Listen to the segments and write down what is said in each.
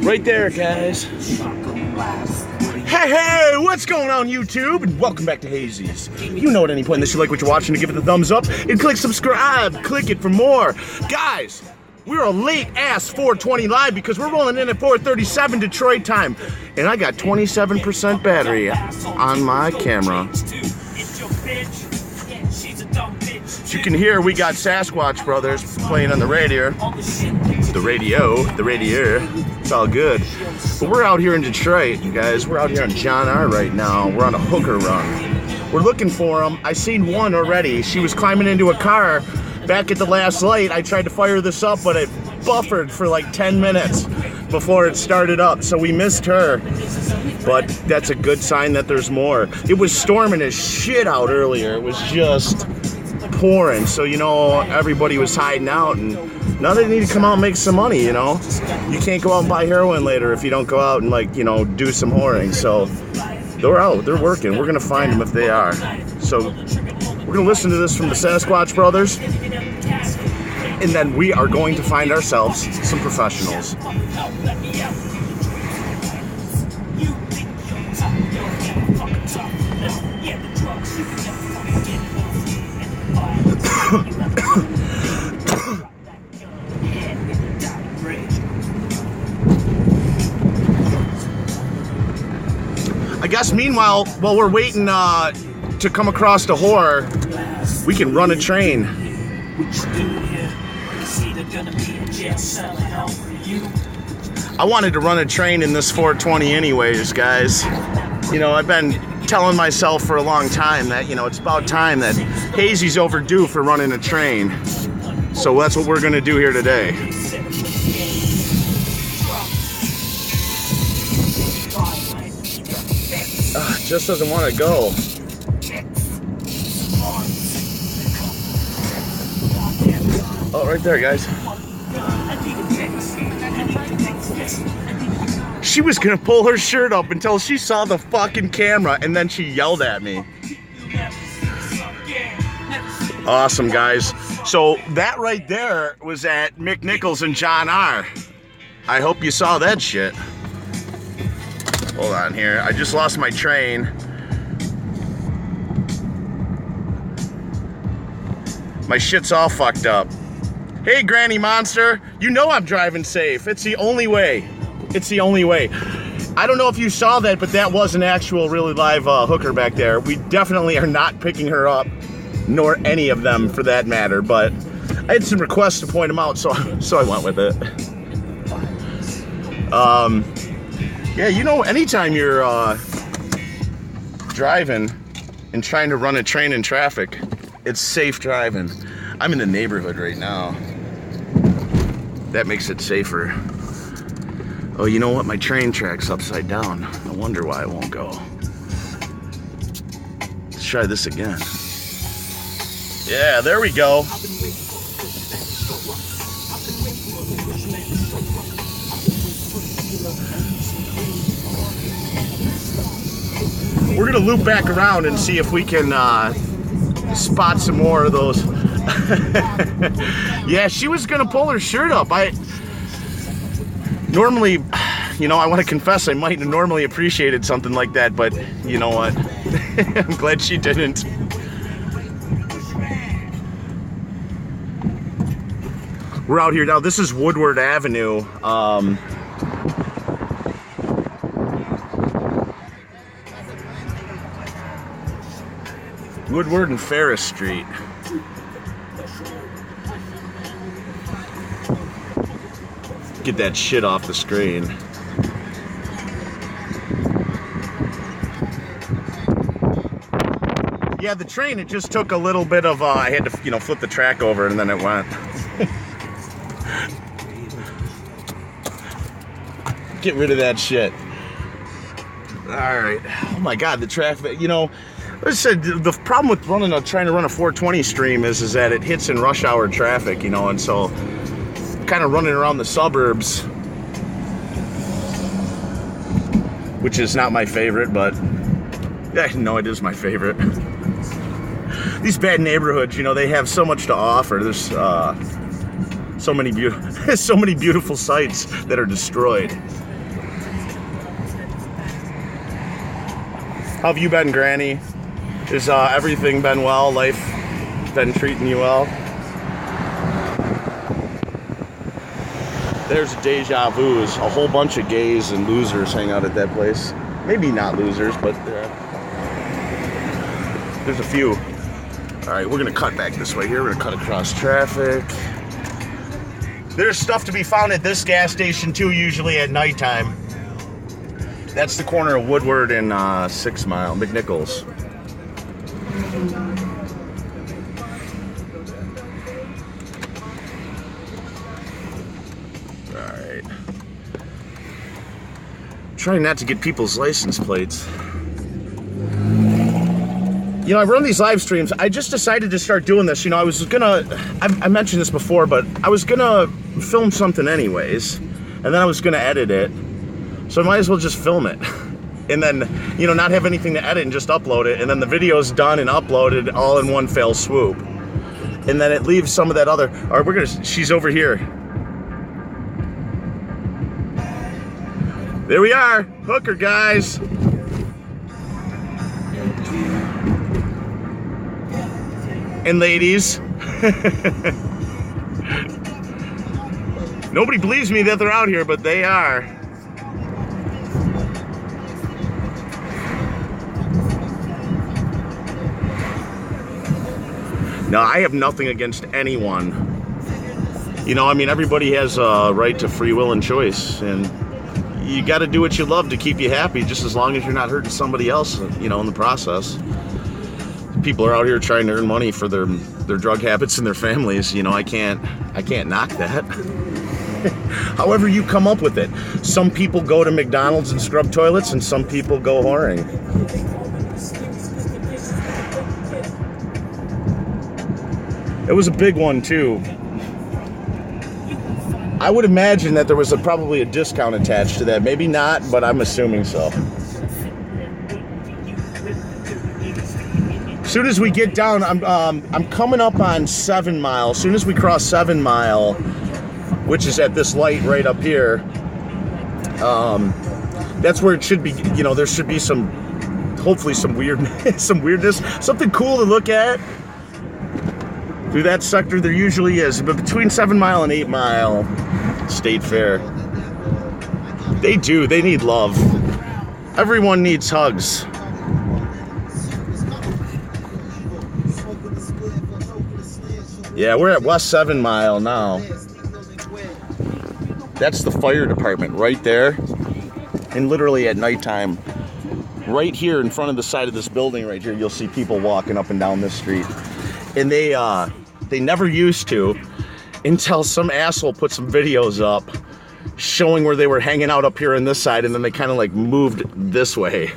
Right there, guys. Hey, what's going on, YouTube? And welcome back to Hazys. You know at any point in this you like what you're watching to give it the thumbs up and click subscribe. Click it for more. Guys, we're a late-ass 420 live because we're rolling in at 4:37 Detroit time. And I got 27% battery on my camera. As you can hear, we got Sasquatch Brothers playing on the radio. The radio. It's all good. But we're out here in Detroit, you guys. We're out here on John R right now. We're on a hooker run. We're looking for them. I seen one already. She was climbing into a car back at the last light. I tried to fire this up, but it buffered for like 10 minutes before it started up. So we missed her. But that's a good sign that there's more. It was storming as shit out earlier. It was just pouring. So, you know, everybody was hiding out, and now they need to come out and make some money, you know. You can't go out and buy heroin later if you don't go out and, like, you know, do some whoring. So they're out, they're working. We're gonna find them if they are. So we're gonna listen to this from the Sasquatch Brothers, and then we are going to find ourselves some professionals. I guess meanwhile, while we're waiting to come across the whore, we can run a train. I wanted to run a train in this 420 anyways, guys. You know, I've been telling myself for a long time that, you know, it's about time that Hazy's overdue for running a train. So that's what we're gonna do here today. Just doesn't want to go. Oh, right there, guys. She was gonna pull her shirt up until she saw the fucking camera, and then she yelled at me. Awesome, guys. So that right there was at Mick Nichols and John R. I hope you saw that shit. Hold on here. I just lost my train. My shit's all fucked up. Hey, Granny Monster. You know I'm driving safe. It's the only way. It's the only way. I don't know if you saw that, but that was an actual really live hooker back there. We definitely are not picking her up, nor any of them for that matter, but I had some requests to point them out, so I went with it. Yeah, you know, anytime you're driving and trying to run a train in traffic, it's safe driving. I'm in the neighborhood right now. That makes it safer. Oh, you know what? My train track's upside down. I wonder why it won't go. Let's try this again. Yeah, there we go. We're gonna loop back around and see if we can spot some more of those. Yeah, she was gonna pull her shirt up. I normally, you know, I want to confess I might have normally appreciated something like that, but you know what? I'm glad she didn't. We're out here now. This is Woodward Avenue. Woodward and Ferris Street. Get that shit off the screen. Yeah, the train, it just took a little bit of, I had to, you know, flip the track over and then it went. Get rid of that shit. Alright. Oh my god, the traffic, you know, like I said, the problem with trying to run a 420 stream is that it hits in rush hour traffic, you know, and so kind of running around the suburbs, which is not my favorite, but yeah, no, it is my favorite. These bad neighborhoods, you know, they have so much to offer. There's so many beautiful sights that are destroyed. How have you been, Granny? Has everything been well? Life been treating you well? There's deja vu's. A whole bunch of gays and losers hang out at that place. Maybe not losers, but there's a few. All right, we're gonna cut back this way here. We're gonna cut across traffic. There's stuff to be found at this gas station too, usually at nighttime. That's the corner of Woodward and 6 Mile, McNichols. Alright. Trying not to get people's license plates. You know, I run these live streams. I just decided to start doing this. You know, I was gonna, I mentioned this before, but I was gonna film something anyways, and then I was gonna edit it. So I might as well just film it. And then, you know, not have anything to edit and just upload it. And then the video's done and uploaded all in one fell swoop. And then it leaves some of that other, all right, we're gonna, she's over here. There we are, hooker guys. And ladies. Nobody believes me that they're out here, but they are. No, I have nothing against anyone. You know, I mean, everybody has a right to free will and choice, and you got to do what you love to keep you happy, just as long as you're not hurting somebody else, you know, in the process. People are out here trying to earn money for their drug habits and their families. You know, I can't knock that. However you come up with it. Some people go to McDonald's and scrub toilets, and some people go whoring. It was a big one too. I would imagine that there was probably a discount attached to that. Maybe not, but I'm assuming so. As soon as we get down, I'm coming up on 7 Mile. As soon as we cross 7 Mile, which is at this light right up here, that's where it should be. You know, there should be some, hopefully some weirdness, something cool to look at. Through that sector, there usually is, but between 7 Mile and 8 Mile, State Fair, they need love. Everyone needs hugs. Yeah, we're at West 7 Mile now. That's the fire department right there. And literally at nighttime, right here in front of the side of this building right here, you'll see people walking up and down this street. And they never used to, until some asshole put some videos up showing where they were hanging out up here on this side, and then they kind of like moved this way.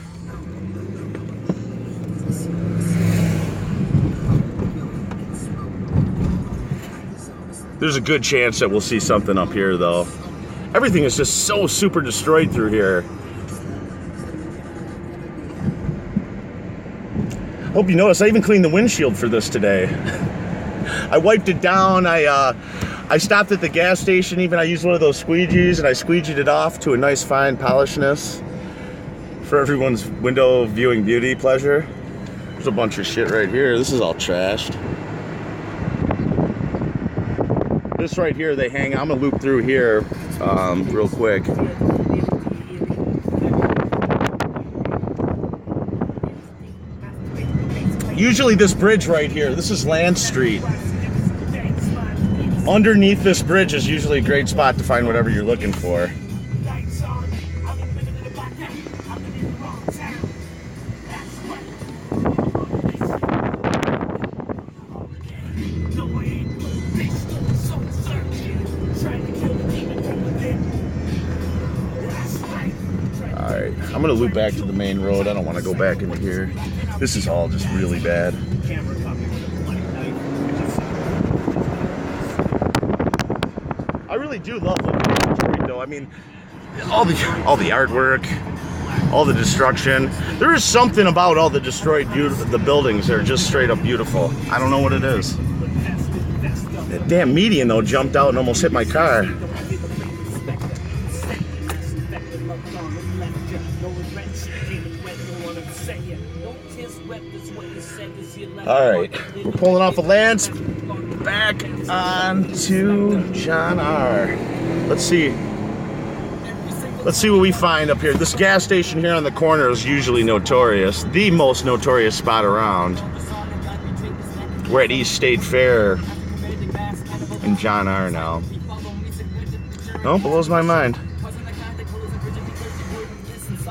There's a good chance that we'll see something up here though. Everything is just so super destroyed through here. Hope you noticed I even cleaned the windshield for this today. I wiped it down. I stopped at the gas station. Even I used one of those squeegees and I squeegeed it off to a nice fine polishness for everyone's window viewing beauty pleasure. There's a bunch of shit right here. This is all trashed. This right here, they hang. I'm gonna loop through here real quick. Usually this bridge right here, this is Land Street. Underneath this bridge is usually a great spot to find whatever you're looking for. Alright, I'm gonna loop back to the main road. I don't want to go back into here. This is all just really bad. I really do love looking at Detroit though. I mean, all the artwork, all the destruction. There is something about all the destroyed the buildings that are just straight up beautiful. I don't know what it is. That damn median though jumped out and almost hit my car. All right, we're pulling off of Lance, back onto John R. Let's see what we find up here. This gas station here on the corner is usually notorious, the most notorious spot around. We're at East State Fair in John R now. Oh, blows my mind.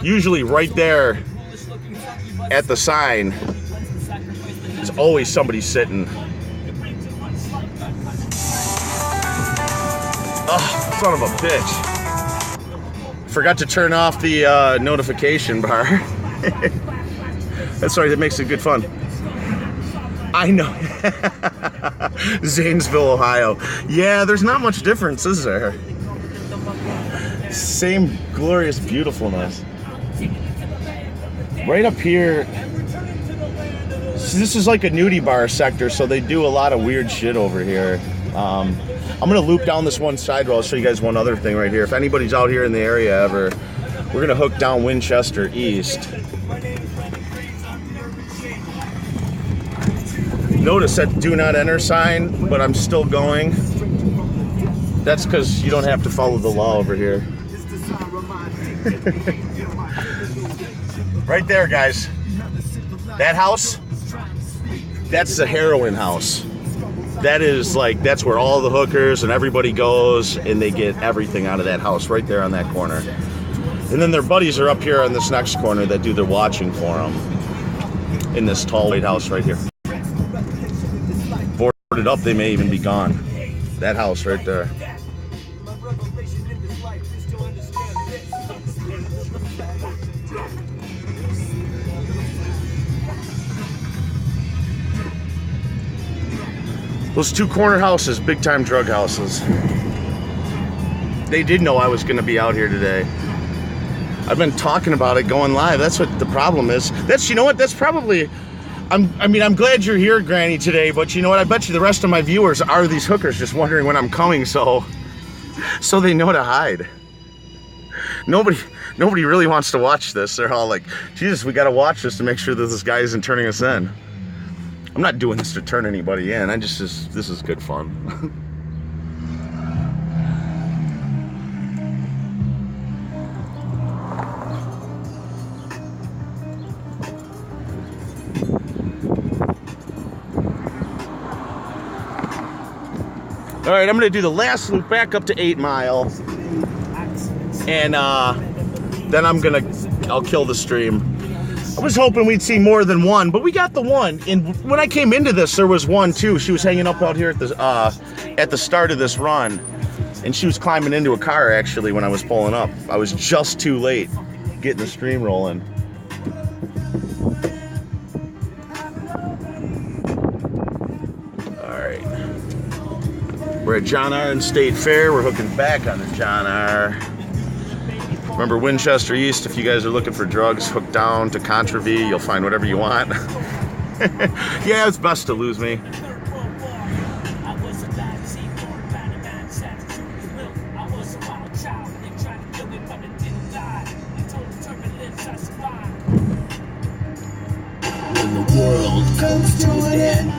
Usually right there at the sign, there's always somebody sitting. Oh, son of a bitch. Forgot to turn off the notification bar. That's right, it makes it good fun. I know. Zanesville, Ohio. Yeah, there's not much difference, is there? Same glorious beautifulness. Right up here, this is like a nudie bar sector, so they do a lot of weird shit over here. I'm gonna loop down this one side road. I'll show you guys one other thing right here. If anybody's out here in the area ever, we're gonna hook down Winchester East. Notice that do not enter sign, but I'm still going. That's because you don't have to follow the law over here. Right there, guys. That house, that's the heroin house. That is like, that's where all the hookers and everybody goes, and they get everything out of that house right there on that corner. And then their buddies are up here on this next corner that do their watching for them in this tall white house right here. Boarded up, they may even be gone. That house right there. Those two corner houses, big time drug houses. They did know I was going to be out here today. I've been talking about it going live. That's what the problem is. That's, you know what, that's probably, I'm glad you're here, Granny, today, but you know what, I bet you the rest of my viewers are these hookers just wondering when I'm coming, so they know to hide. Nobody really wants to watch this. They're all like, Jesus, we got to watch this to make sure that this guy isn't turning us in. I'm not doing this to turn anybody in. This is good fun. All right, I'm gonna do the last loop back up to 8 Mile, and then I'll kill the stream. I was hoping we'd see more than one, but we got the one. And when I came into this, there was one too. She was hanging up out here at the start of this run, and she was climbing into a car actually when I was pulling up. I was just too late getting the stream rolling. All right, we're at John R. and State Fair. We're hooking back on the John R. Remember Winchester East, if you guys are looking for drugs, hook down to CameraFi, you'll find whatever you want. Yeah, it's best to lose me. When the world comes to an end,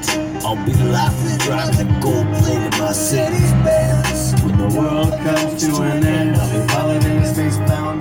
I'll be laughing, driving a gold plate in my Mercedes Benz. When the world comes to an end, I'll be falling in the space bound.